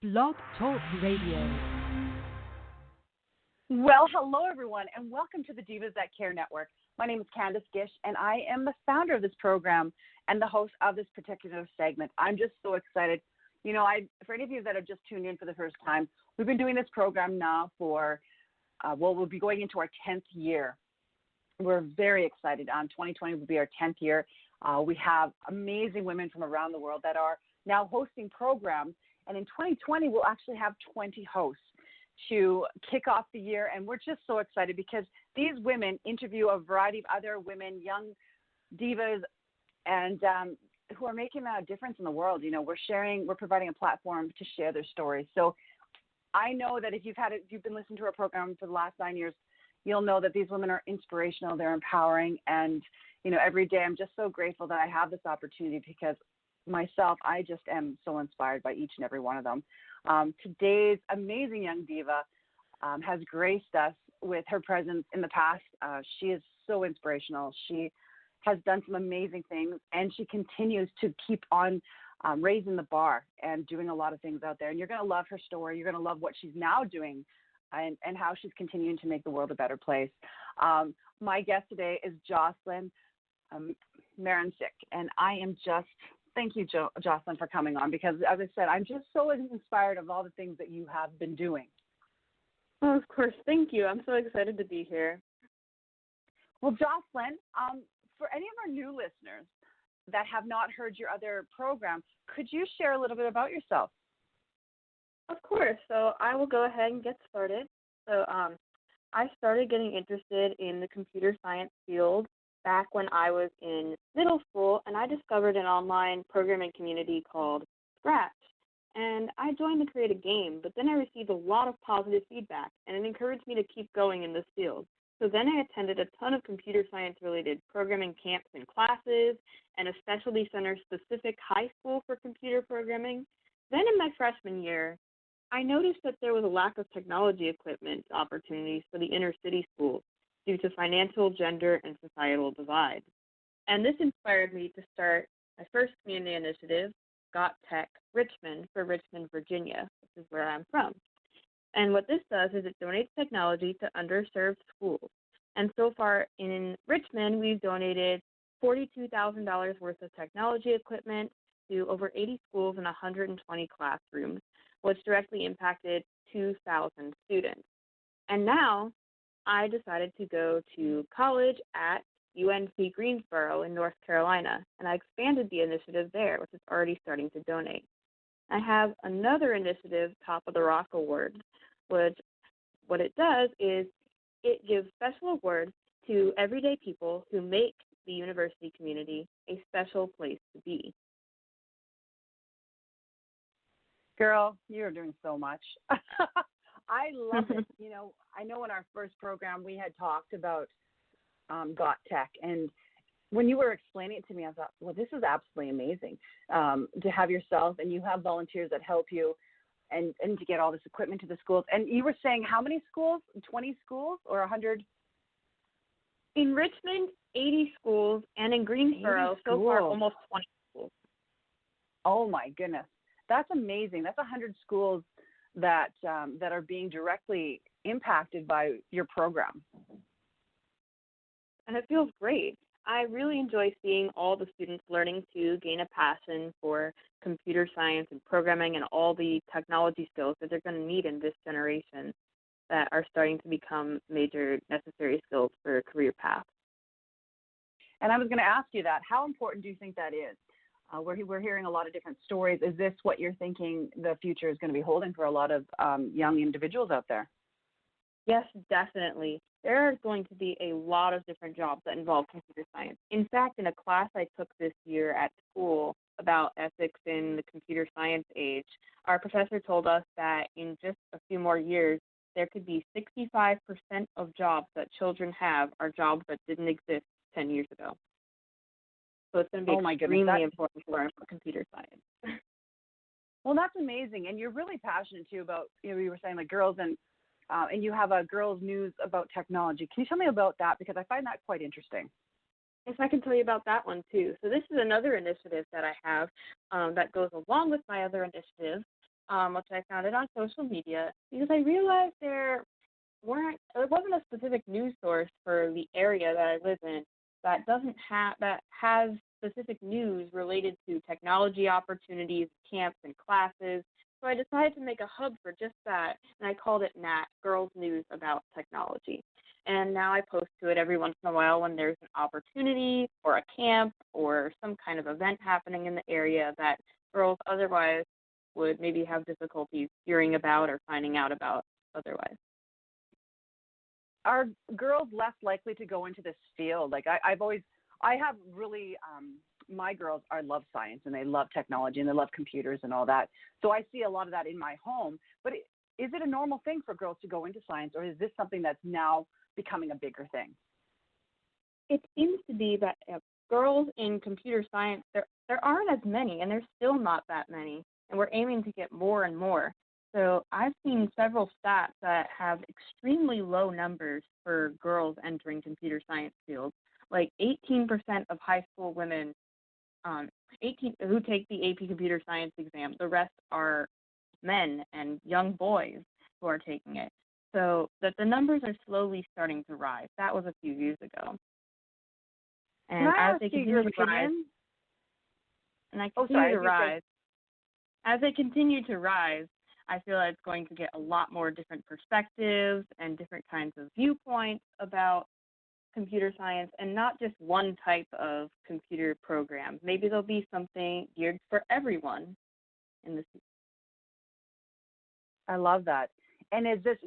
Blog Talk Radio. Well, hello, everyone, and welcome to the Divas That Care Network. My name is Candace Gish, and I am the founder of this program and the host of this particular segment. I'm just so excited. You know, for any of you that have just tuned in for the first time, we've been doing this program now for, we'll be going into our 10th year. We're very excited. 2020 will be our 10th year. We have amazing women from around the world that are now hosting programs, and in 2020, we'll actually have 20 hosts to kick off the year, and we're just so excited because these women interview a variety of other women, young divas, and who are making a difference in the world. You know, we're providing a platform to share their stories. So I know that if you've been listening to our program for the last 9 years, you'll know that these women are inspirational, they're empowering, and you know, every day I'm just so grateful that I have this opportunity because myself, I just am so inspired by each and every one of them. Today's amazing young diva has graced us with her presence in the past. She is so inspirational. She has done some amazing things, and she continues to keep on raising the bar and doing a lot of things out there. And you're going to love her story. You're going to love what she's now doing and how she's continuing to make the world a better place. My guest today is Jocelyn Marancic, and I am just thank you, Jocelyn, for coming on because, as I said, I'm just so inspired of all the things that you have been doing. Oh, of course. Thank you. I'm so excited to be here. Well, Jocelyn, for any of our new listeners that have not heard your other program, could you share a little bit about yourself? Of course. So I will go ahead and get started. So I started getting interested in the computer science field back when I was in middle school, and I discovered an online programming community called Scratch. And I joined to create a game, but then I received a lot of positive feedback, and it encouraged me to keep going in this field. So then I attended a ton of computer science-related programming camps and classes, and a specialty center-specific high school for computer programming. Then in my freshman year, I noticed that there was a lack of technology equipment opportunities for the inner city schools due to financial, gender, and societal divide. And this inspired me to start my first community initiative, Tec Richmond, for Richmond, Virginia, which is where I'm from. And what this does is it donates technology to underserved schools. And so far in Richmond, we've donated $42,000 worth of technology equipment to over 80 schools and 120 classrooms, which directly impacted 2,000 students. And now I decided to go to college at Tec Greensboro in North Carolina, and I expanded the initiative there, which is already starting to donate. I have another initiative, Top of the Rock Awards, which what it does is it gives special awards to everyday people who make the university community a special place to be. Girl, you're doing so much. I love it. You know, I know in our first program we had talked about Tec, and when you were explaining it to me, I thought, well, this is absolutely amazing to have yourself, and you have volunteers that help you, and to get all this equipment to the schools. And you were saying how many schools? 20 schools or 100? In Richmond, 80 schools, and in Greensboro, so far almost 20 schools. Oh my goodness, that's amazing. That's 100 schools that are being directly impacted by your program. And it feels great. I really enjoy seeing all the students learning to gain a passion for computer science and programming and all the technology skills that they're going to need in this generation that are starting to become major necessary skills for a career path. And I was going to ask you that. How important do you think that is? We're hearing a lot of different stories. Is this what you're thinking the future is going to be holding for a lot of young individuals out there? Yes, definitely. There are going to be a lot of different jobs that involve computer science. In fact, in a class I took this year at school about ethics in the computer science age, our professor told us that in just a few more years, there could be 65% of jobs that children have are jobs that didn't exist 10 years ago. So it's going to be extremely important to learn computer science. Well, that's amazing. And you're really passionate, too, about, you know, you were saying like girls and you have a girls' news about technology. Can you tell me about that? Because I find that quite interesting. Yes, I can tell you about that one, too. So this is another initiative that I have that goes along with my other initiative. which I found it on social media, because I realized there wasn't a specific news source for the area that I live in that has specific news related to technology opportunities, camps, and classes. So I decided to make a hub for just that, and I called it NAT, Girls News About Technology. And now I post to it every once in a while when there's an opportunity or a camp or some kind of event happening in the area that girls otherwise would maybe have difficulties hearing about or finding out about otherwise. Are girls less likely to go into this field? Like my girls love science and they love technology and they love computers and all that. So I see a lot of that in my home. But is it a normal thing for girls to go into science, or is this something that's now becoming a bigger thing? It seems to be that girls in computer science, there aren't as many, and there's still not that many, and we're aiming to get more and more. So I've seen several stats that have extremely low numbers for girls entering computer science fields. Like 18% of high school women who take the AP Computer Science exam. The rest are men and young boys who are taking it. So that the numbers are slowly starting to rise. That was a few years ago. And as they continue to rise, as they continue to rise, I feel like it's going to get a lot more different perspectives and different kinds of viewpoints about computer science, and not just one type of computer program. Maybe there'll be something geared for everyone in this. I love that. And is this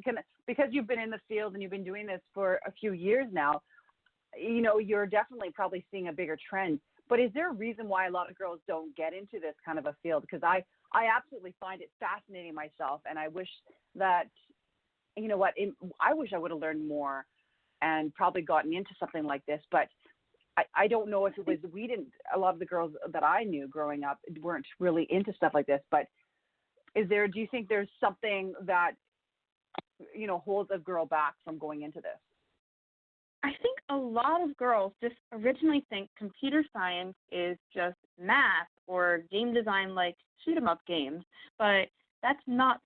because you've been in the field and you've been doing this for a few years now, you know, you're definitely probably seeing a bigger trend. But is there a reason why a lot of girls don't get into this kind of a field? Because I absolutely find it fascinating myself, and I wish that, you know what, I wish I would have learned more and probably gotten into something like this. But I don't know if it was, a lot of the girls that I knew growing up weren't really into stuff like this. But do you think there's something that, you know, holds a girl back from going into this? I think a lot of girls just originally think computer science is just math or game design like shoot-'em-up games, but that's not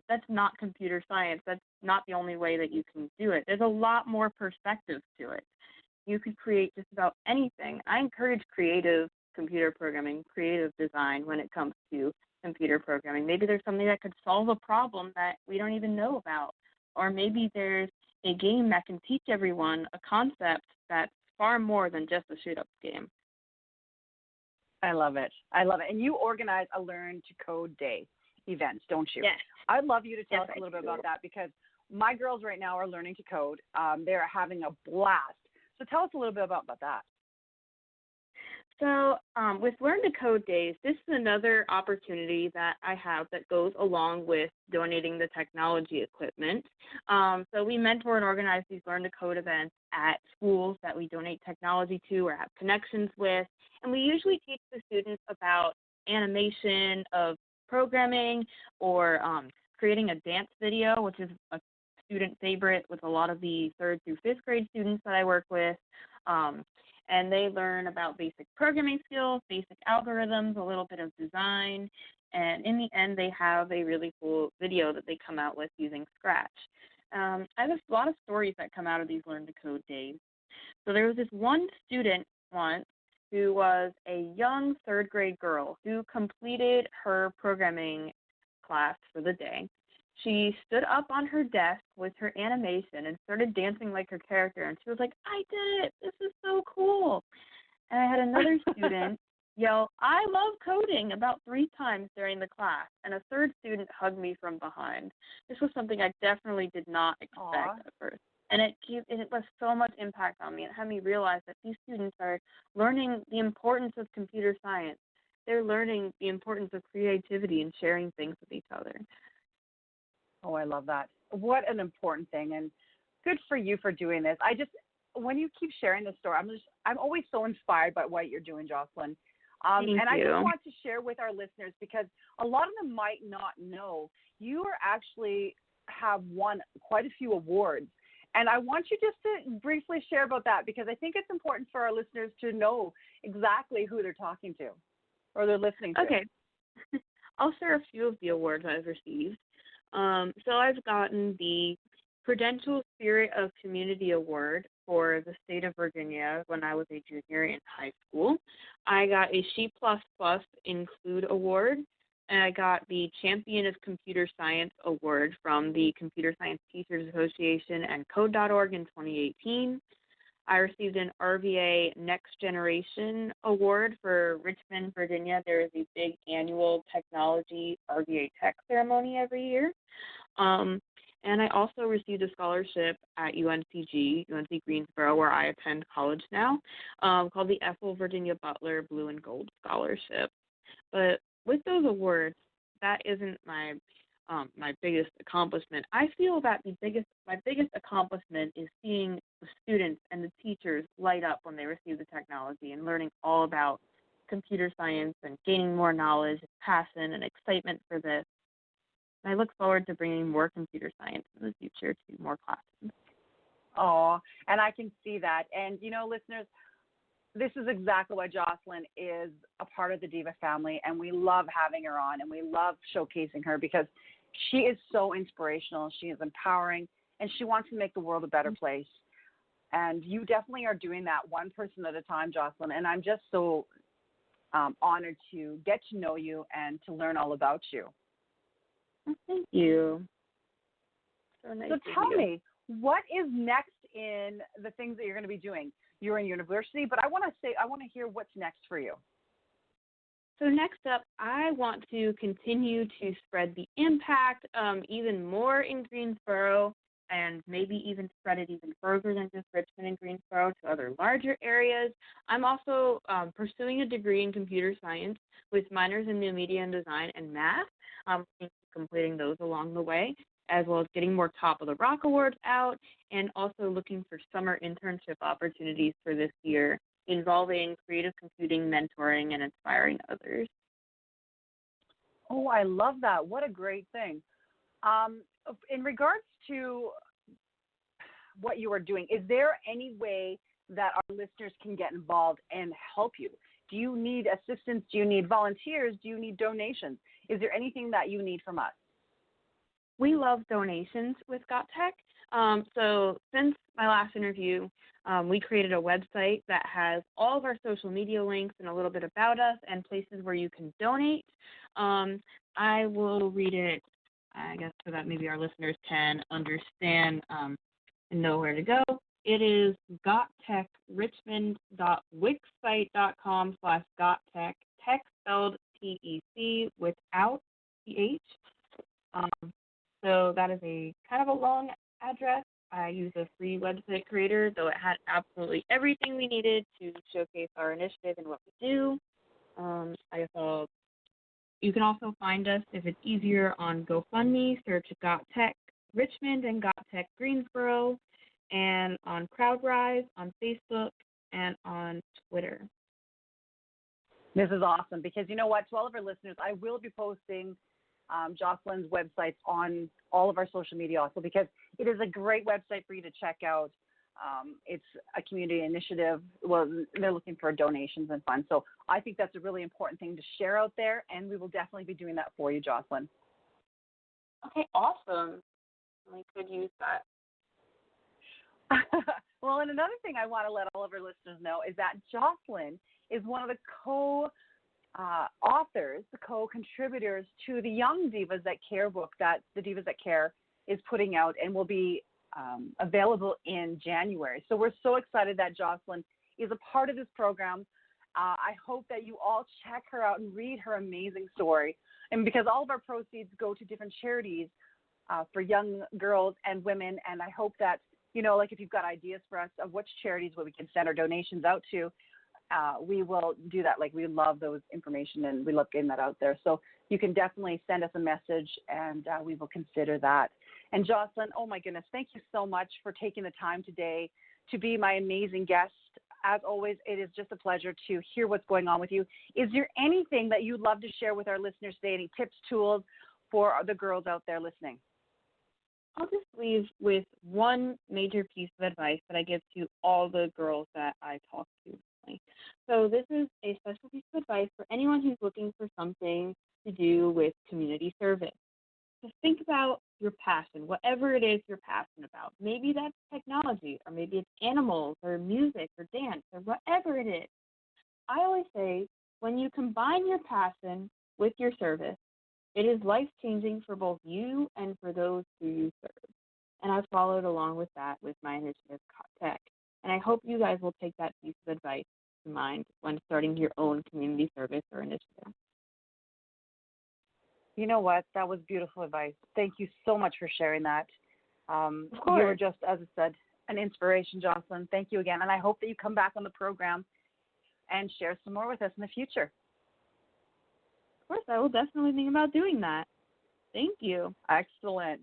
that's not computer science. That's not the only way that you can do it. There's a lot more perspectives to it. You could create just about anything. I encourage creative computer programming, creative design when it comes to computer programming. Maybe there's something that could solve a problem that we don't even know about, or maybe there's a game that can teach everyone a concept that's far more than just a shoot-up game. I love it. And you organize a Learn to Code Day events, don't you? Yes. I'd love you to tell us a little bit about that, because my girls right now are learning to code. They're having a blast. So tell us a little bit about that. So with Learn to Code Days, this is another opportunity that I have that goes along with donating the technology equipment. So we mentor and organize these Learn to Code events at schools that we donate technology to or have connections with. And we usually teach the students about animation of programming or creating a dance video, which is a student favorite with a lot of the 3rd through 5th grade students that I work with. And they learn about basic programming skills, basic algorithms, a little bit of design, and in the end, they have a really cool video that they come out with using Scratch. I have a lot of stories that come out of these Learn to Code days. So there was this one student once who was a young 3rd grade girl who completed her programming class for the day. She stood up on her desk with her animation and started dancing like her character, and she was like, "I did it! This is so cool!" And I had another student yell, "I love coding," about 3 times during the class, and a 3rd student hugged me from behind. This was something I definitely did not expect at first, and it left so much impact on me. It had me realize that these students are learning the importance of computer science. They're learning the importance of creativity and sharing things with each other. Oh, I love that. What an important thing, and good for you for doing this. When you keep sharing this story, I'm always so inspired by what you're doing, Jocelyn. Thank you. I just want to share with our listeners, because a lot of them might not know, you actually have won quite a few awards. And I want you just to briefly share about that, because I think it's important for our listeners to know exactly who they're talking to or they're listening to. Okay. I'll share share a few of the awards I've received. So I've gotten the Prudential Spirit of Community Award for the state of Virginia when I was a junior in high school. I got a C++ Include Award, and I got the Champion of Computer Science Award from the Computer Science Teachers Association and Code.org in 2018. I received an RVA Next Generation Award for Richmond, Virginia. There is a big annual technology RVA Tech ceremony every year. And I also received a scholarship at UNC Greensboro, where I attend college now, called the Ethel Virginia Butler Blue and Gold Scholarship. But with those awards, that isn't my biggest accomplishment. I feel that my biggest accomplishment is seeing the students and the teachers light up when they receive the technology and learning all about computer science and gaining more knowledge, passion, and excitement for this. And I look forward to bringing more computer science in the future to more classrooms. Oh, and I can see that. And, listeners, this is exactly why Jocelyn is a part of the Diva family, and we love having her on, and we love showcasing her because she is so inspirational. She is empowering, and she wants to make the world a better place. And you definitely are doing that one person at a time, Jocelyn, and I'm just so honored to get to know you and to learn all about you. Thank you. So nice. So tell me, what is next in the things that you're going to be doing? You're in university, but I want to hear what's next for you. So next up, I want to continue to spread the impact even more in Greensboro, and maybe even spread it even further than just Richmond and Greensboro to other larger areas. I'm also pursuing a degree in computer science with minors in new media and design and math, completing those along the way, as well as getting more Top of the Rock awards out, and also looking for summer internship opportunities for this year involving creative computing, mentoring, and inspiring others. Oh, I love that. What a great thing. In regards to what you are doing, is there any way that our listeners can get involved and help you? Do you need assistance? Do you need volunteers? Do you need donations? Is there anything that you need from us? We love donations with GotTech. So since my last interview, we created a website that has all of our social media links and a little bit about us and places where you can donate. I will read it, I guess, so that maybe our listeners can understand and know where to go. It is gottechrichmond.wixsite.com/gottech, tech spelled TEC without TH. So that is a kind of a long address. I use a free website creator, so it had absolutely everything we needed to showcase our initiative and what we do. You can also find us, if it's easier, on GoFundMe. Search GotTec Richmond and GotTec Greensboro, and on CrowdRise, on Facebook, and on Twitter. This is awesome because you know what? To all of our listeners, I will be posting Jocelyn's websites on all of our social media also because it is a great website for you to check out. It's a community initiative. Well, they're looking for donations and funds. So I think that's a really important thing to share out there, and we will definitely be doing that for you, Jocelyn. Okay, awesome. We could use that. Well, and another thing I want to let all of our listeners know is that Jocelyn is one of the co-authors, the co-contributors to the Young Divas That Care book that the Divas That Care is putting out and will be available in January. So we're so excited that Jocelyn is a part of this program. I hope that you all check her out and read her amazing story. And because all of our proceeds go to different charities for young girls and women, and I hope that, like if you've got ideas for us of which charities we can send our donations out to, we will do that. Like, we love those information and we love getting that out there. So you can definitely send us a message and we will consider that. And Jocelyn, oh my goodness, thank you so much for taking the time today to be my amazing guest. As always, it is just a pleasure to hear what's going on with you. Is there anything that you'd love to share with our listeners today? Any tips, tools for the girls out there listening? I'll just leave with one major piece of advice that I give to all the girls that I talk to. family. So this is a special piece of advice for anyone who's looking for something to do with community service. Just think about your passion, whatever it is you're passionate about. Maybe that's technology, or maybe it's animals, or music, or dance, or whatever it is. I always say, when you combine your passion with your service, it is life-changing for both you and for those who you serve. And I've followed along with that with my initiative, Tech. And I hope you guys will take that piece of advice to mind when starting your own community service or initiative. You know what? That was beautiful advice. Thank you so much for sharing that. Of You course. were just, as I said, an inspiration, Jocelyn. Thank you again. And I hope that you come back on the program and share some more with us in the future. Of course, I will definitely think about doing that. Thank you. Excellent.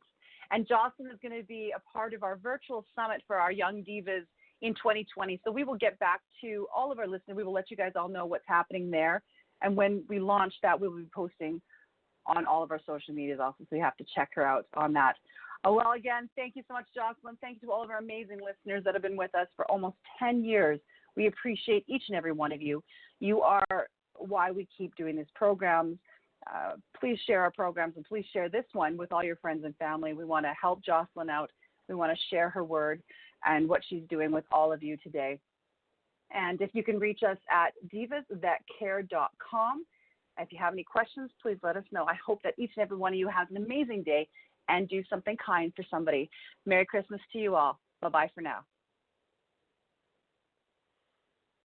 And Jocelyn is going to be a part of our virtual summit for our Young Divas in 2020. So we will get back to all of our listeners. We will let you guys all know what's happening there. And when we launch that, we will be posting on all of our social medias also, so you have to check her out on that. Well, again, thank you so much, Jocelyn. Thank you to all of our amazing listeners that have been with us for almost 10 years. We appreciate each and every one of you. You are why we keep doing these programs. Please share our programs, and please share this one with all your friends and family. We want to help Jocelyn out. We want to share her word and what she's doing with all of you today. And if you can reach us at divasthatcare.com. If you have any questions, please let us know. I hope that each and every one of you has an amazing day and do something kind for somebody. Merry Christmas to you all. Bye-bye for now.